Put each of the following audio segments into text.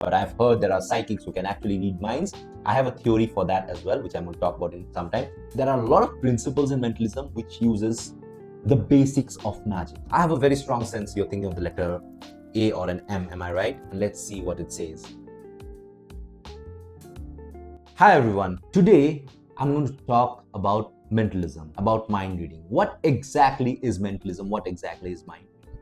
but I've heard there are psychics who can actually read minds. I have a theory for that as well, which I'm going to talk about in some time. There are a lot of principles in mentalism which uses the basics of magic. I have a very strong sense you're thinking of the letter A or an M, am I right? And let's see what it says. Hi everyone, today I'm going to talk about mentalism, about mind reading. What exactly is mentalism? What exactly is mind reading?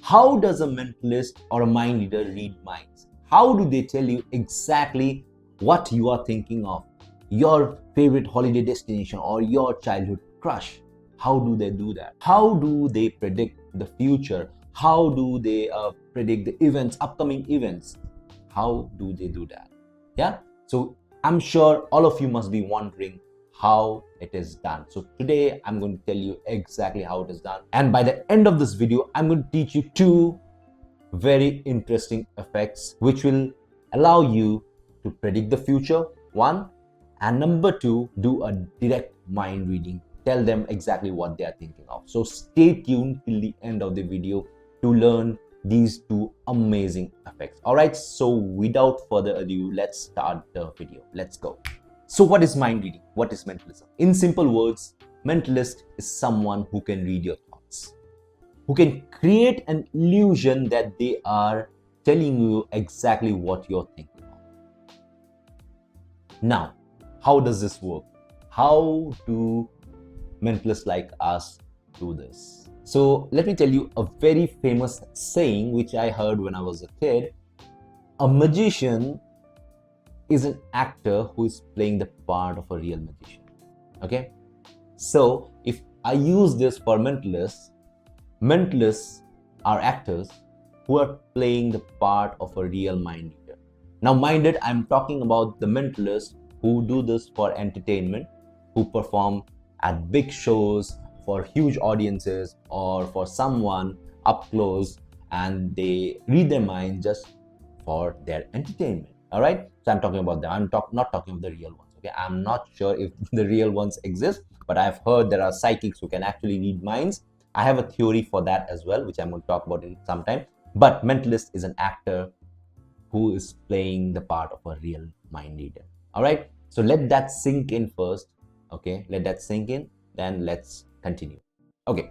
How does a mentalist or a mind reader read minds? How do they tell you exactly what you are thinking of, your favorite holiday destination or your childhood crush? How do they do that? How do they predict the future? How do they predict the events, upcoming events? How do they do that? Yeah, so I'm sure all of you must be wondering how it is done. So today I'm going to tell you exactly how it is done. And by the end of this video, I'm going to teach you two very interesting effects which will allow you to predict the future, one, and number two, do a direct mind reading. Tell them exactly what they are thinking of. So stay tuned till the end of the video to learn these two amazing effects. All right, so without further ado, let's start the video. Let's go. So what is mind reading? What is mentalism? In simple words, mentalist is someone who can read your thoughts, who can create an illusion that they are telling you exactly what you're thinking of. Now, how does this work? How do mentalists like us do this? So let me tell you a very famous saying which I heard when I was a kid. A magician is an actor who is playing the part of a real magician. Okay? So if I use this for mentalists, mentalists are actors who are playing the part of a real mind reader. Now, minded, I'm talking about the mentalists who do this for entertainment, who perform at big shows for huge audiences or for someone up close, and they read their mind just for their entertainment. All right, so I'm talking about them. I'm not talking about the real ones. Okay, I'm not sure if the real ones exist, but I've heard there are psychics who can actually read minds. I have a theory for that as well, which I'm going to talk about in some time. But mentalist is an actor who is playing the part of a real mind reader. All right, so let that sink in first. Okay, let that sink in, then let's continue. Okay,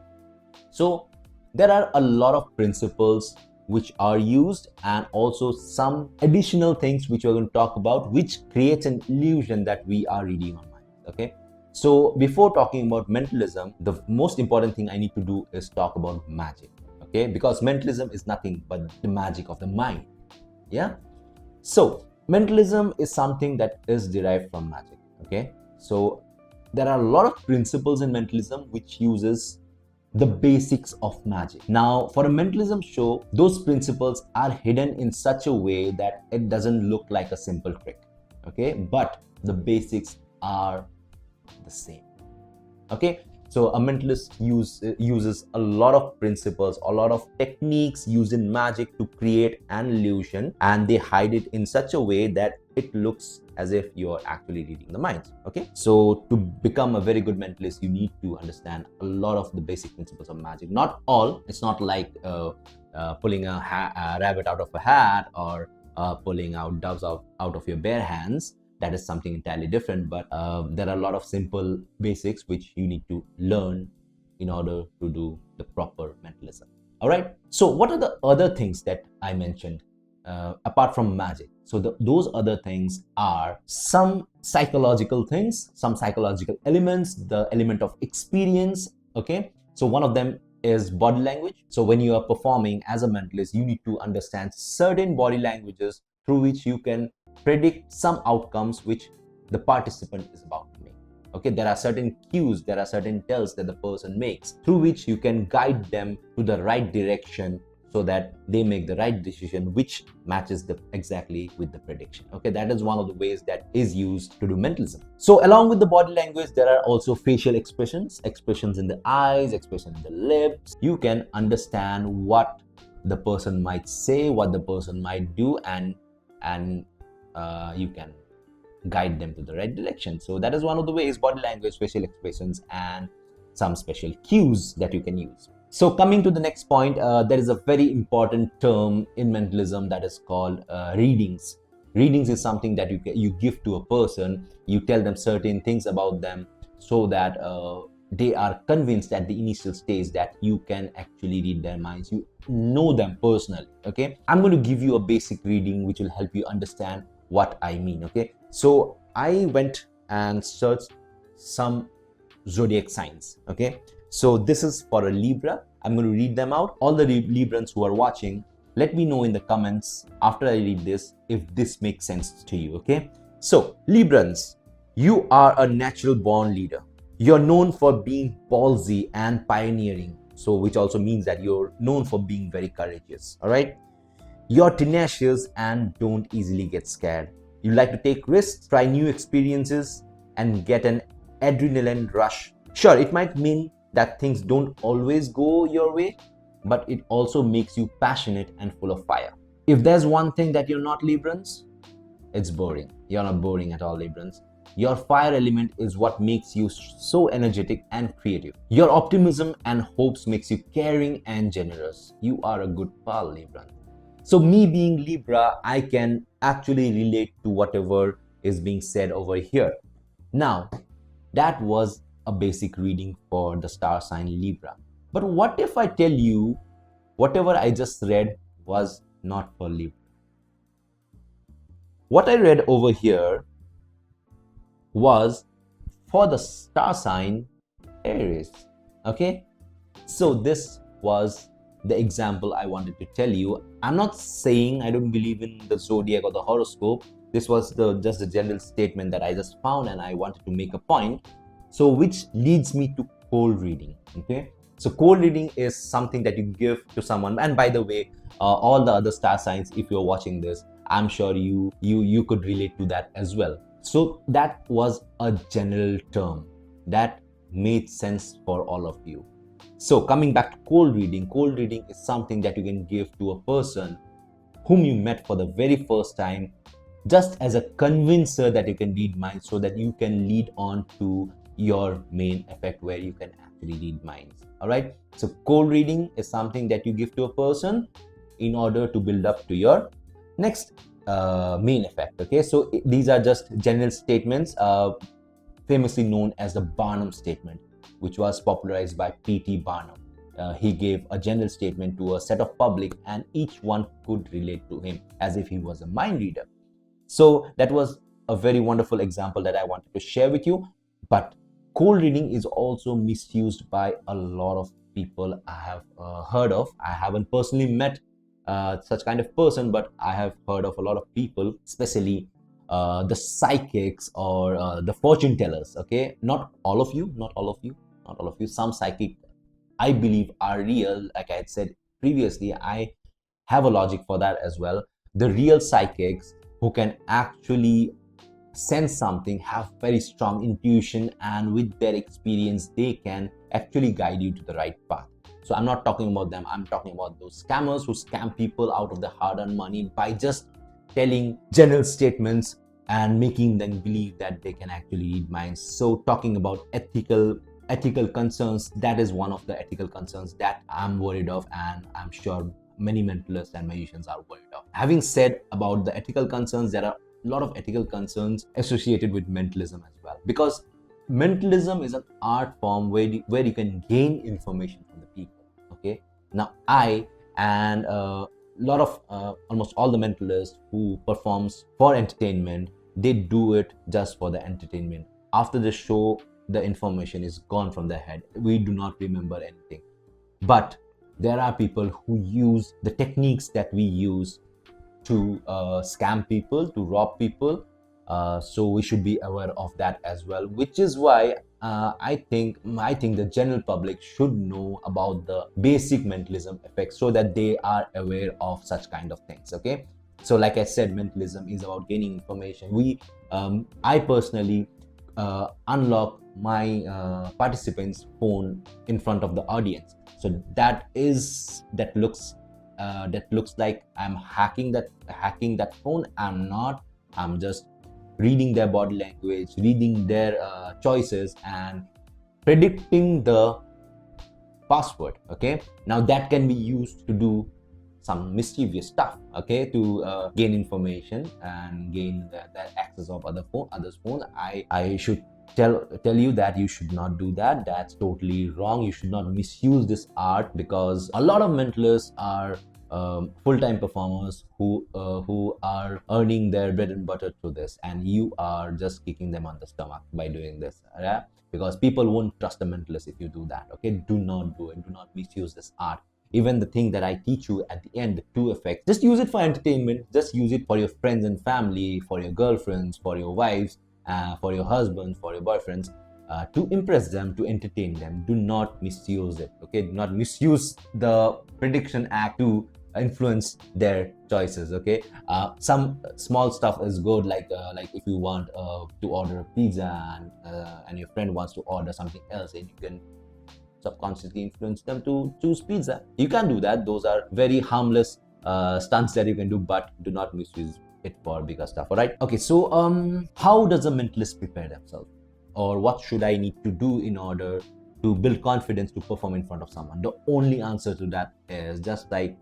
so there are a lot of principles which are used and also some additional things which we're going to talk about, which creates an illusion that we are reading our minds. Okay, so before talking about mentalism, the most important thing I need to do is talk about magic. Okay, because mentalism is nothing but the magic of the mind. Yeah, so mentalism is something that is derived from magic. Okay, so there are a lot of principles in mentalism which uses the basics of magic. Now, for a mentalism show, those principles are hidden in such a way that it doesn't look like a simple trick. Okay, but the basics are the same. Okay, so a mentalist uses a lot of principles, a lot of techniques used in magic to create an illusion, and they hide it in such a way that it looks as if you're actually reading the minds. Okay, so to become a very good mentalist, you need to understand a lot of the basic principles of magic. Not all. It's not like pulling a rabbit out of a hat or pulling out doves out of your bare hands. That is something entirely different, but there are a lot of simple basics which you need to learn in order to do the proper mentalism. All right, so what are the other things that I mentioned apart from magic? So those other things are some psychological things, some psychological elements, the element of experience. Okay, so one of them is body language. So when you are performing as a mentalist, you need to understand certain body languages through which you can predict some outcomes which the participant is about to make. Okay, there are certain cues, there are certain tells that the person makes through which you can guide them to the right direction so that they make the right decision which matches exactly with the prediction. Okay, that is one of the ways that is used to do mentalism. So along with the body language, there are also facial expressions in the eyes, expression in the lips. You can understand what the person might say, what the person might do, and you can guide them to the right direction. So that is one of the ways: body language, facial expressions, and some special cues that you can use. So coming to the next point, there is a very important term in mentalism that is called readings. Readings is something that you give to a person. You tell them certain things about them so that they are convinced at the initial stage that you can actually read their minds. You know them personally. Okay, I'm going to give you a basic reading which will help you understand what I mean. Okay, so I went and searched some zodiac signs. Okay, so this is for a Libra. I'm going to read them out. All the Librans who are watching, let me know in the comments after I read this if this makes sense to you. Okay, so Librans, you are a natural born leader. You're known for being ballsy and pioneering, so which also means that you're known for being very courageous. All right, you're tenacious and don't easily get scared. You like to take risks, try new experiences, and get an adrenaline rush. Sure, it might mean that things don't always go your way, but it also makes you passionate and full of fire. If there's one thing that you're not, Librans, it's boring. You're not boring at all, Librans. Your fire element is what makes you so energetic and creative. Your optimism and hopes makes you caring and generous. You are a good pal, Libran. So me being Libra, I can actually relate to whatever is being said over here. Now, that was a basic reading for the star sign Libra. But what if I tell you whatever I just read was not for Libra? What I read over here was for the star sign Aries. Okay, so this was the example I wanted to tell you. I'm not saying I don't believe in the zodiac or the horoscope. This was just a general statement that I just found and I wanted to make a point. So which leads me to cold reading. Okay, so cold reading is something that you give to someone. And by the way, all the other star signs, if you're watching this, I'm sure you could relate to that as well. So that was a general term that made sense for all of you. So coming back to cold reading is something that you can give to a person whom you met for the very first time, just as a convincer that you can read minds, so that you can lead on to your main effect where you can actually read minds. All right, so cold reading is something that you give to a person in order to build up to your next main effect. Okay, so these are just general statements, famously known as the Barnum statement, which was popularized by P.T. Barnum. He gave a general statement to a set of public and each one could relate to him as if he was a mind reader. So that was a very wonderful example that I wanted to share with you. But cold reading is also misused by a lot of people I have heard of. I haven't personally met such kind of person, but I have heard of a lot of people, especially the psychics or the fortune tellers. Okay, not all of you. Some psychic, I believe, are real. Like I had said previously, I have a logic for that as well. The real psychics who can actually sense something, have very strong intuition, and with their experience they can actually guide you to the right path. So I'm not talking about them. I'm talking about those scammers who scam people out of their hard-earned money by just telling general statements and making them believe that they can actually read minds. So talking about ethical concerns, that is one of the ethical concerns that I'm worried of, and I'm sure many mentalists and magicians are worried of. Having said about the ethical concerns, there are a lot of ethical concerns associated with mentalism as well, because mentalism is an art form where you can gain information from the people. Okay, now I and a lot of almost all the mentalists who performs for entertainment, they do it just for the entertainment. After the show, the information is gone from their head. We do not remember anything. But there are people who use the techniques that we use to scam people, to rob people. So we should be aware of that as well, which is why I think the general public should know about the basic mentalism effects so that they are aware of such kind of things. Okay, so like I said, mentalism is about gaining information. I personally unlock my participants' phone in front of the audience, so that looks like I'm hacking that phone. I'm not. I'm just reading their body language, reading their choices, and predicting the password. Okay, now that can be used to do some mischievous stuff, okay, to gain information and gain the access of others phone. I should tell you that you should not do that. That's totally wrong. You should not misuse this art, because a lot of mentalists are full-time performers who are earning their bread and butter through this, and you are just kicking them on the stomach by doing this. Yeah? Because people won't trust a mentalist if you do that. Okay, do not do it. Do not misuse this art. Even the thing that I teach you at the end, the two effects, just use it for entertainment. Just use it for your friends and family, for your girlfriends, for your wives, for your husbands, for your boyfriends, to impress them, to entertain them. Do not misuse it. Okay, do not misuse the prediction act to influence their choices. Okay, some small stuff is good, like if you want to order a pizza and your friend wants to order something else, and you can subconsciously influence them to choose pizza. You can do that. Those are very harmless stunts that you can do, but do not misuse it for bigger stuff. All right. Okay. So how does a mentalist prepare themselves, or what should I need to do in order to build confidence to perform in front of someone? The only answer to that is, just like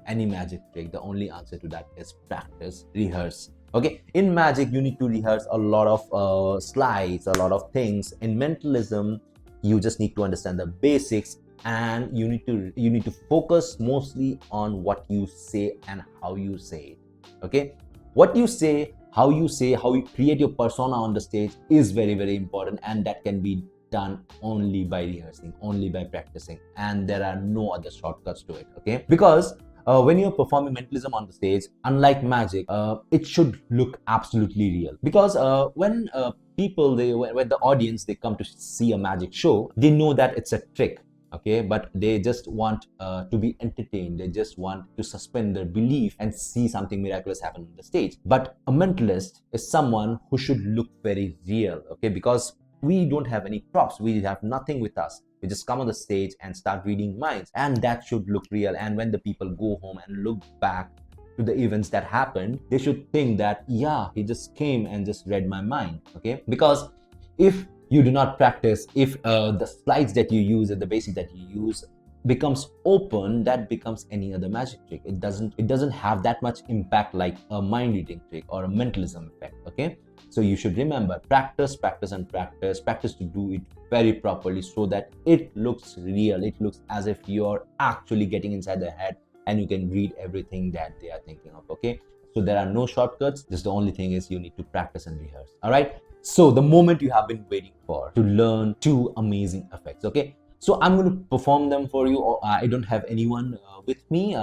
any magic trick, the only answer to that is practice, rehearse. Okay, in magic you need to rehearse a lot of slides, a lot of things. In mentalism, you just need to understand the basics, and you need to focus mostly on what you say and how you say it. Okay, what you say, how you create your persona on the stage is very, very important, and that can be done only by rehearsing, only by practicing, and there are no other shortcuts to it. Okay, because when you're performing mentalism on the stage, unlike magic, it should look absolutely real. Because when the audience, they come to see a magic show, they know that it's a trick. Okay, but they just want to be entertained. They just want to suspend their belief and see something miraculous happen on the stage. But a mentalist is someone who should look very real. Okay, because we don't have any props, we have nothing with us. We just come on the stage and start reading minds, and that should look real. And when the people go home and look back to the events that happened, they should think that, yeah, he just came and just read my mind. Okay, because if you do not practice, if the slides that you use and the basics that you use becomes open, that becomes any other magic trick. It doesn't have that much impact like a mind reading trick or a mentalism effect. Okay, so you should remember, practice to do it very properly, so that it looks real. It looks as if you're actually getting inside their head and you can read everything that they are thinking of. Okay, so there are no shortcuts. Just the only thing is you need to practice and rehearse. All right, so the moment you have been waiting for, to learn two amazing effects. Okay, so I'm going to perform them for you. I don't have anyone with me,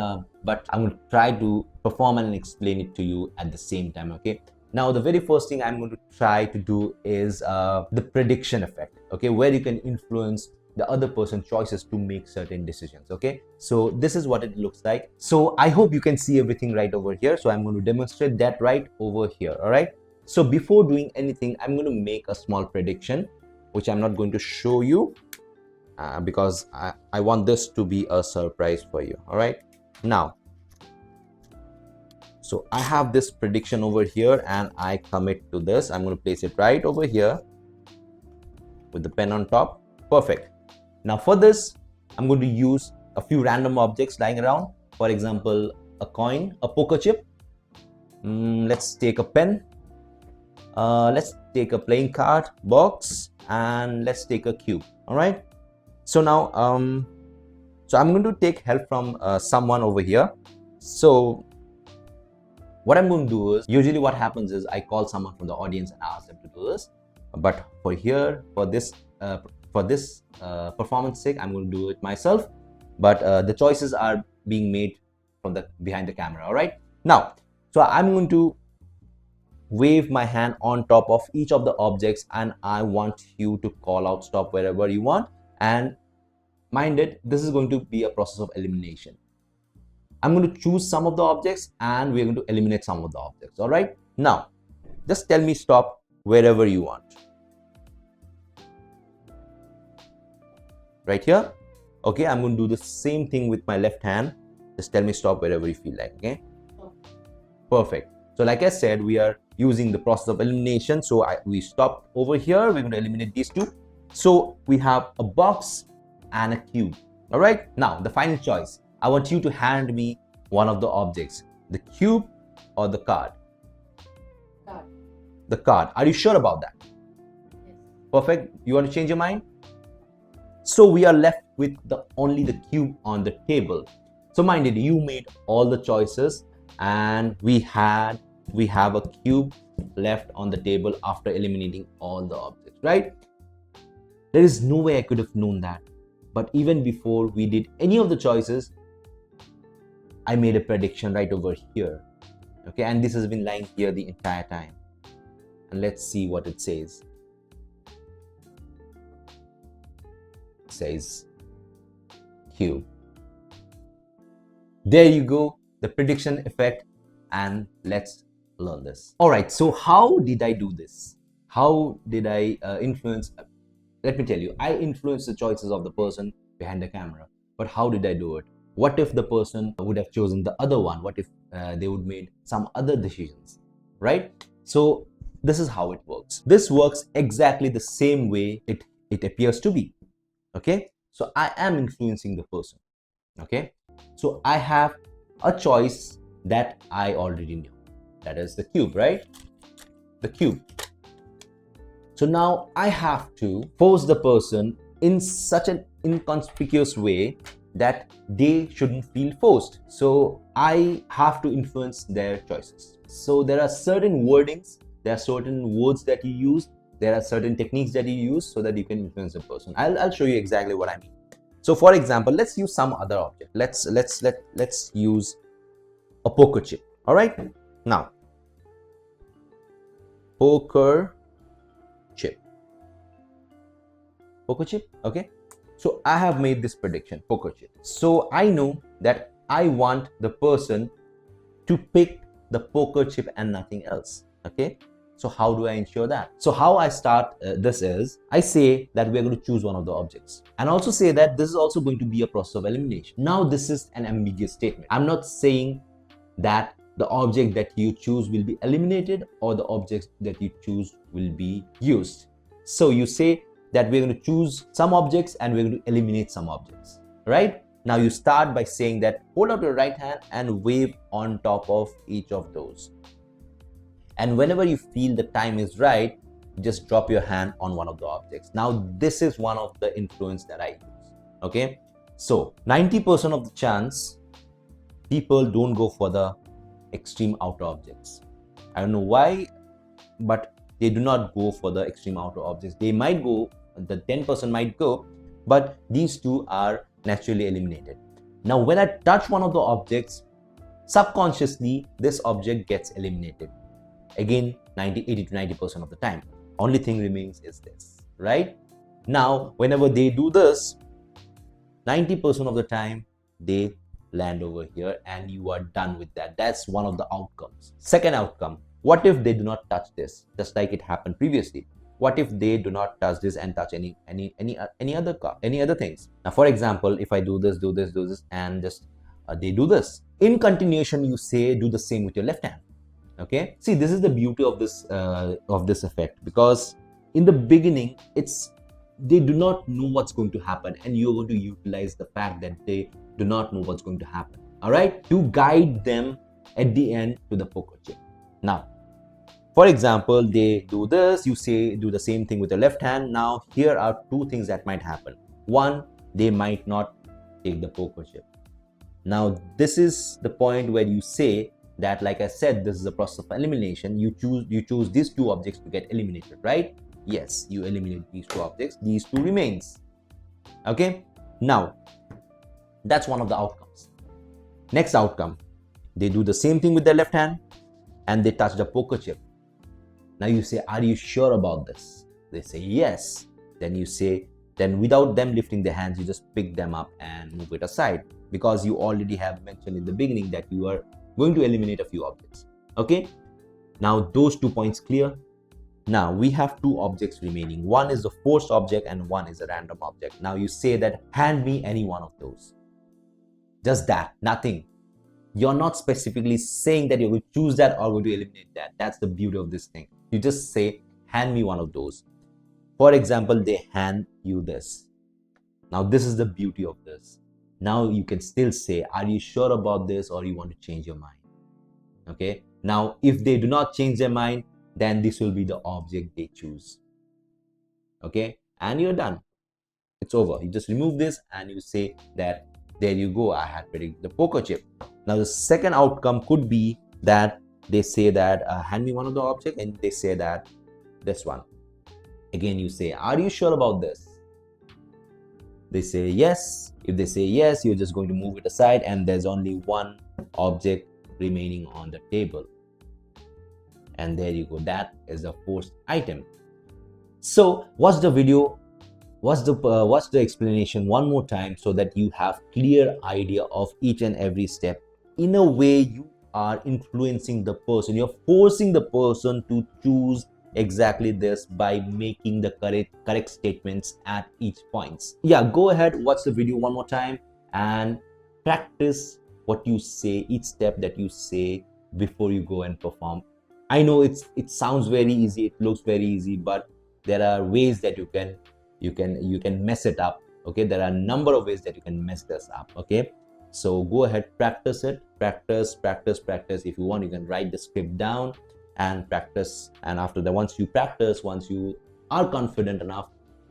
but I'm going to try to perform and explain it to you at the same time. Okay, now the very first thing I'm going to try to do is the prediction effect. Okay, where you can influence the other person's choices to make certain decisions. Okay, so this is what it looks like. So I hope you can see everything right over here. So I'm going to demonstrate that right over here. All right, so before doing anything, I'm going to make a small prediction, which I'm not going to show you because I want this to be a surprise for you. All right, now, so I have this prediction over here and I commit to this. I'm going to place it right over here with the pen on top. Perfect. Now for this, I'm going to use a few random objects lying around. For example, a coin, a poker chip. Let's take a pen. Let's take a playing card box, and let's take a cube. All right. So now, so I'm going to take help from someone over here. So what I'm going to do is, usually what happens is I call someone from the audience and ask them to do this. But for here, for this performance sake, I'm going to do it myself. But the choices are being made from the behind the camera. All right. Now, so I'm going to wave my hand on top of each of the objects, and I want you to call out stop wherever you want. And mind it, this is going to be a process of elimination. I'm going to choose some of the objects and we're going to eliminate some of the objects. All right. Now, just tell me stop wherever you want. Right here. Okay, I'm going to do the same thing with my left hand. Just tell me stop wherever you feel like. Okay. Perfect. So like I said, we are using the process of elimination. So we stop over here. We're going to eliminate these two. So we have a box and a cube. All right, now the final choice. I want you to hand me one of the objects, the cube or the card. Card. The card. Are you sure about that? Yes. Perfect. You want to change your mind? So we are left with only the cube on the table. So minded, you made all the choices, and we have a cube left on the table after eliminating all the objects, right? There is no way I could have known that. But even before we did any of the choices, I made a prediction right over here. Okay, and this has been lying here the entire time. And let's see what it says. It says cube. There you go, the prediction effect, and let's learn this. All right, so how did I do this? How did I influence? Let me tell you, I influenced the choices of the person behind the camera. But how did I do it? What if the person would have chosen the other one? What if they would made some other decisions, right? So this is how it works. This works exactly the same way it appears to be. Okay, so I am influencing the person. Okay, so I have a choice that I already knew. That is the cube, right? The cube. So now I have to force the person in such an inconspicuous way that they shouldn't feel forced. So I have to influence their choices. So there are certain wordings, there are certain words that you use, there are certain techniques that you use so that you can influence a person. I'll show you exactly what I mean. So for example, let's use some other object. Let's use a poker chip. All right. Now, poker chip. Poker chip. Okay. So I have made this prediction, poker chip. So I know that I want the person to pick the poker chip and nothing else. Okay. So how do I ensure that? So how I start this is, I say that we are going to choose one of the objects, and also say that this is also going to be a process of elimination. Now this is an ambiguous statement. I'm not saying that the object that you choose will be eliminated or the objects that you choose will be used. So you say that we're going to choose some objects and we're going to eliminate some objects, right? Now you start by saying that hold out your right hand and wave on top of each of those. And whenever you feel the time is right, just drop your hand on one of the objects. Now this is one of the influence that I use. Okay, so 90% of the chance people don't go for the extreme outer objects. I don't know why, but they do not go for the extreme outer objects. They might go, the 10% might go, but these two are naturally eliminated. Now when I touch one of the objects, subconsciously this object gets eliminated. Again, 80 to 90% of the time. Only thing remains is this, right? Now, whenever they do this, 90% of the time, they land over here and you are done with that. That's one of the outcomes. Second outcome, what if they do not touch this, just like it happened previously? What if they do not touch this and touch any other things? Now, for example, if I do this, and just they do this. In continuation, you say do the same with your left hand. Okay, see, this is the beauty of this effect, because in the beginning they do not know what's going to happen, and you're going to utilize the fact that they do not know what's going to happen, all right, to guide them at the end to the poker chip. Now, for example, they do this, you say do the same thing with the left hand. Now here are two things that might happen. One, they might not take the poker chip. Now this is the point where you say that, like I said, this is a process of elimination. You choose these two objects to get eliminated, right? Yes, you eliminate these two objects, these two remains. Okay, now that's one of the outcomes. Next outcome, they do the same thing with their left hand and they touch the poker chip. Now you say, are you sure about this? They say yes. Then you say, then without them lifting their hands, you just pick them up and move it aside, because you already have mentioned in the beginning that you are going to eliminate a few objects. Okay, now those 2 points clear. Now we have two objects remaining. One is a forced object and one is a random object. Now you say that hand me any one of those. Just that, nothing. You're not specifically saying that you're going to choose that or going to eliminate that. That's the beauty of this thing. You just say hand me one of those. For example, they hand you this. Now this is the beauty of this. Now you can still say, are you sure about this, or you want to change your mind? Okay, now if they do not change their mind, then this will be the object they choose. Okay, and you're done. It's over. You just remove this and you say that, there you go, I had predicted the poker chip. Now the second outcome could be that they say that, hand me one of the object, and they say that this one. Again, you say, are you sure about this? They say yes. If they say yes, you're just going to move it aside, and there's only one object remaining on the table. And there you go. That is the fourth item. So watch the video, watch the explanation one more time, so that you have clear idea of each and every step. In a way, you are influencing the person. You're forcing the person to choose exactly this by making the correct statements at each points. Yeah, go ahead, watch the video one more time and practice what you say, each step that you say before you go and perform. I know it sounds very easy, it looks very easy, but there are ways that you can mess it up. Okay, there are a number of ways that you can mess this up. Okay, so go ahead, practice it, practice. If you want, you can write the script down and practice. And after that, once you practice, once you are confident enough,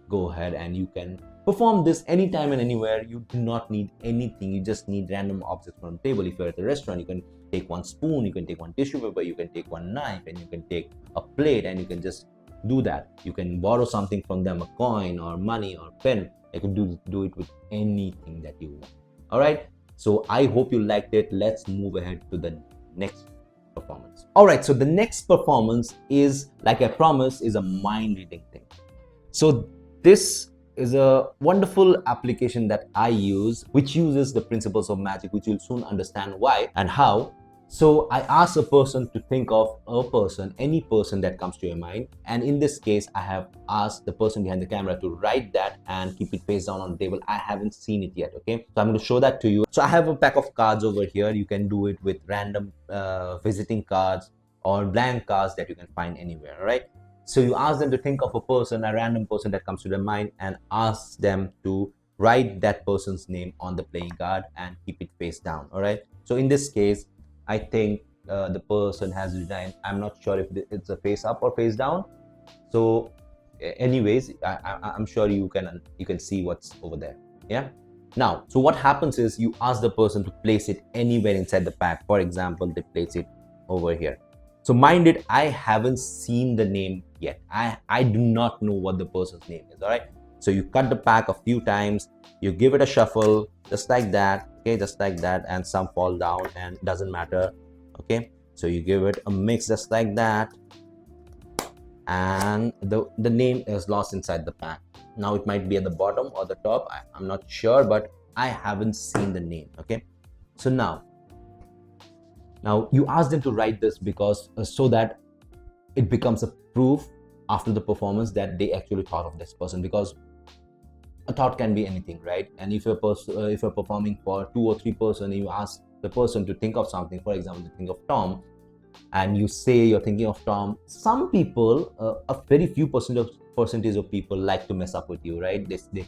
go ahead and you can perform this anytime and anywhere. You do not need anything. You just need random objects from the table. If you're at a restaurant, you can take one spoon, you can take one tissue paper, you can take one knife, and you can take a plate, and you can just do that. You can borrow something from them, a coin or money or pen. You can do it with anything that you want. All right, so I hope you liked it. Let's move ahead to the next performance. All right, so the next performance is, like I promised, is a mind reading thing. So this is a wonderful application that I use, which uses the principles of magic, which you'll soon understand why and how. So I ask a person to think of a person, any person that comes to your mind. And in this case, I have asked the person behind the camera to write that and keep it face down on the table. I haven't seen it yet, okay? So I'm going to show that to you. So I have a pack of cards over here. You can do it with random visiting cards or blank cards that you can find anywhere, all right? So you ask them to think of a person, a random person that comes to their mind, and ask them to write that person's name on the playing card and keep it face down, all right? So in this case, I think the person has written, I'm not sure if it's a face up or face down. So anyways, I'm sure you can see what's over there. Yeah. Now, so what happens is you ask the person to place it anywhere inside the pack. For example, they place it over here. So mind it, I haven't seen the name yet. I do not know what the person's name is. All right. So you cut the pack a few times, you give it a shuffle, just like that. Okay, just like that, and some fall down, and it doesn't matter. Okay, so you give it a mix just like that, and the name is lost inside the pack. Now it might be at the bottom or the top. I'm not sure, but I haven't seen the name. Okay, so now you ask them to write this because so that it becomes a proof after the performance that they actually thought of this person, because a thought can be anything, right? And if you're performing for 2 or 3 person, you ask the person to think of something, for example, to think of Tom, and you say you're thinking of Tom. Some people, a very few percentage of people like to mess up with you, right?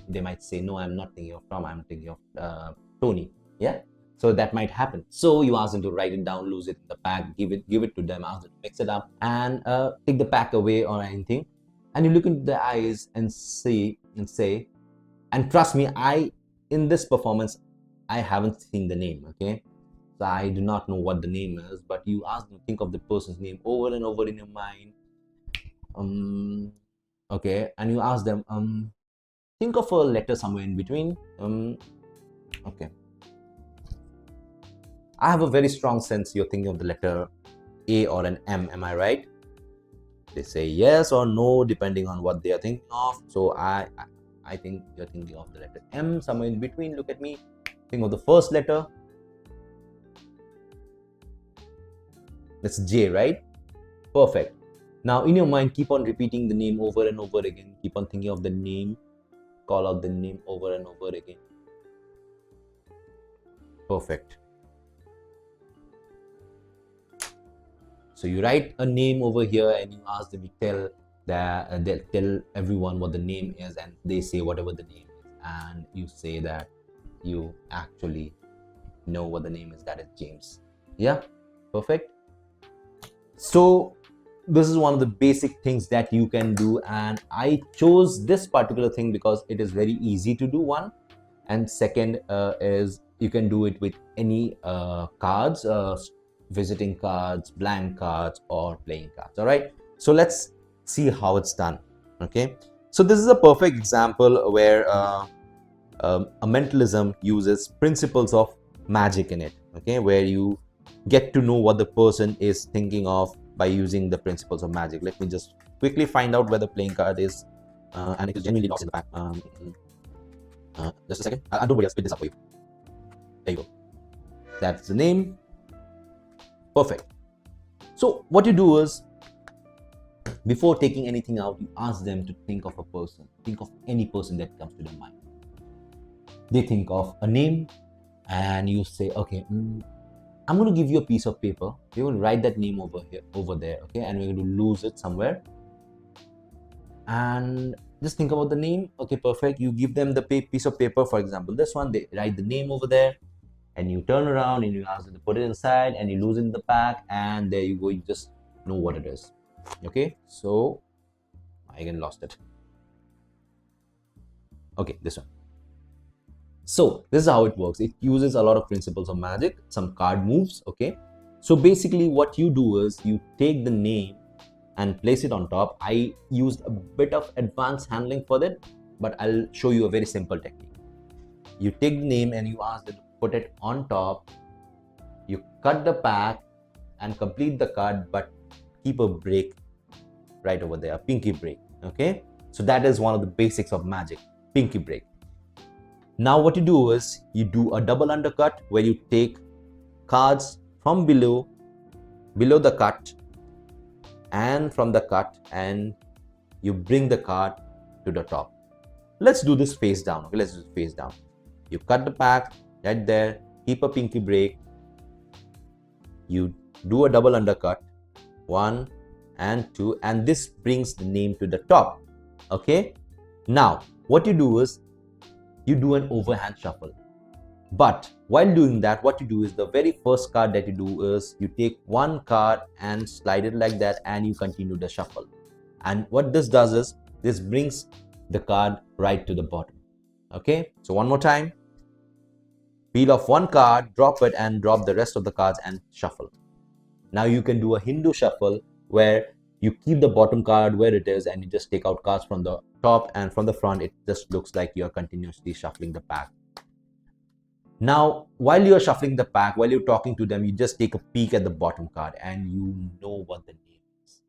They might say, no, I'm not thinking of Tom, I'm thinking of Tony. Yeah, so that might happen. So you ask them to write it down, lose it in the pack, give it to them, ask them to mix it up, and take the pack away or anything, and you look into the eyes and say, and trust me, in this performance, I haven't seen the name, okay? So I do not know what the name is, but you ask them to think of the person's name over and over in your mind. Okay, and you ask them, think of a letter somewhere in between. Okay. I have a very strong sense you're thinking of the letter A or an M, am I right? They say yes or no, depending on what they are thinking of. So I think you're thinking of the letter M, somewhere in between. Look at me. Think of the first letter. That's J, right? Perfect. Now, in your mind, keep on repeating the name over and over again. Keep on thinking of the name. Call out the name over and over again. Perfect. So you write a name over here and you ask them to tell everyone what the name is, and they say whatever the name is, and you say that you actually know what the name is. That is James. Yeah, perfect. So this is one of the basic things that you can do, and I chose this particular thing because it is very easy to do, one, and second is you can do it with any cards, visiting cards, blank cards, or playing cards. All right, so let's see how it's done. Okay, so this is a perfect example where a mentalism uses principles of magic in it. Okay, where you get to know what the person is thinking of by using the principles of magic. Let me just quickly find out where the playing card is, and it is genuinely lost in the back. Just a second. Don't worry, I'll split this up for you. There you go. That's the name. Perfect. So what you do is, before taking anything out, you ask them to think of a person. Think of any person that comes to their mind. They think of a name, and you say, okay, I'm going to give you a piece of paper. We're going to write that name over here, over there, okay? And we're going to lose it somewhere. And just think about the name. Okay, perfect. You give them the piece of paper, for example, this one. They write the name over there, and you turn around and you ask them to put it inside, and you lose it in the pack, and there you go. You just know what it is. Okay, so I again lost it. Okay, this one. So this is how it works. It uses a lot of principles of magic, some card moves. Okay, so basically what you do is you take the name and place it on top. I used a bit of advanced handling for that, but I'll show you a very simple technique. You take the name and you ask them to put it on top. You cut the pack and complete the card, but keep a break right over there, a pinky break. Okay, so that is one of the basics of magic, pinky break. Now what you do is you do a double undercut, where you take cards from below the cut, and from the cut, and you bring the card to the top. Let's do this face down. Okay, let's do this face down. You cut the pack right there, keep a pinky break, you do a double undercut, 1 and 2, and this brings the name to the top. Okay, now what you do is you do an overhand shuffle. But while doing that, what you do is the very first card that you do is you take one card and slide it like that, and you continue the shuffle. And what this does is this brings the card right to the bottom. Okay, so one more time. Peel off one card, drop it, and drop the rest of the cards and shuffle. Now you can do a Hindu shuffle, where you keep the bottom card where it is and you just take out cards from the top, and from the front it just looks like you're continuously shuffling the pack. Now while you're shuffling the pack, while you're talking to them, you just take a peek at the bottom card and you know what the name is.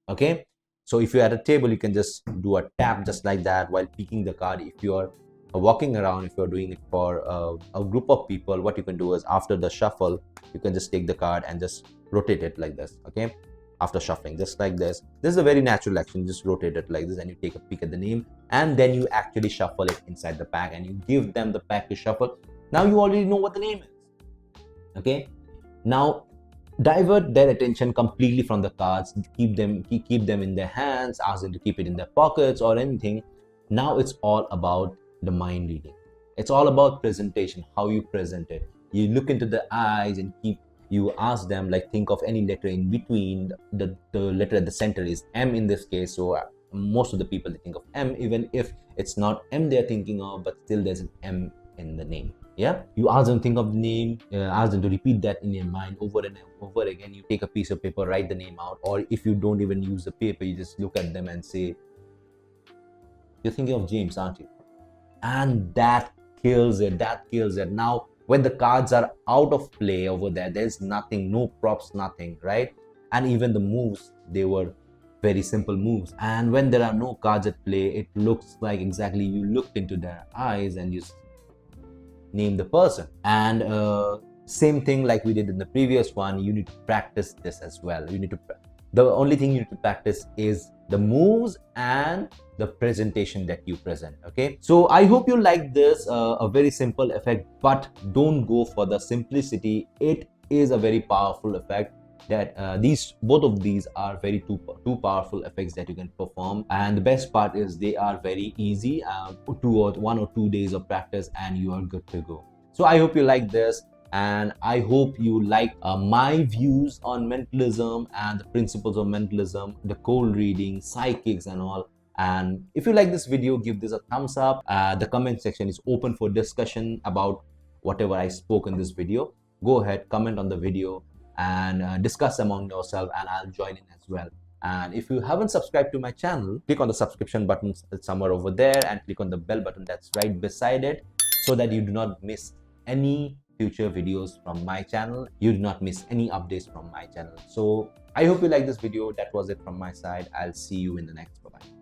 Okay, so if you're at a table, you can just do a tap just like that while peeking the card. If you're walking around, if you're doing it for a group of people, what you can do is after the shuffle, you can just take the card and just rotate it like this. Okay, after shuffling just like this. This is a very natural action. Just rotate it like this and you take a peek at the name, and then you actually shuffle it inside the pack and you give them the pack to shuffle. Now you already know what the name is. Okay, now divert their attention completely from the cards. Keep them in their hands, ask them to keep it in their pockets or anything. Now it's all about the mind reading. It's all about presentation, how you present it. You look into the eyes and you ask them, like, think of any letter in between. The letter at the center is M in this case, so most of the people, they think of M, even if it's not M they're thinking of, but still there's an M in the name. Yeah, you ask them to think of the name, ask them to repeat that in your mind over and over again. You take a piece of paper, write the name out, or if you don't even use the paper, you just look at them and say, you're thinking of James, aren't you? And that kills it. Now when the cards are out of play over there, there's nothing, no props, nothing, right? And even the moves, they were very simple moves. And when there are no cards at play, it looks like exactly you looked into their eyes and you name the person. And same thing like we did in the previous one, you need to practice this as well. The only thing you need to practice is the moves and the presentation that you present. Okay, so I hope you like this, a very simple effect, but don't go for the simplicity. It is a very powerful effect. that these both of these are very two powerful effects that you can perform, and the best part is they are very easy. 1 or 2 days of practice and you are good to go. So I hope you like this, and I hope you like my views on mentalism and the principles of mentalism, the cold reading, psychics and all. And if you like this video, give this a thumbs up. The comment section is open for discussion about whatever I spoke in this video. Go ahead, comment on the video and discuss among yourself, and I'll join in as well. And if you haven't subscribed to my channel, click on the subscription button somewhere over there and click on the bell button that's right beside it, so that you do not miss any future videos from my channel. You do not miss any updates from my channel. So I hope you like this video. That was it from my side. I'll see you in the next. Bye bye.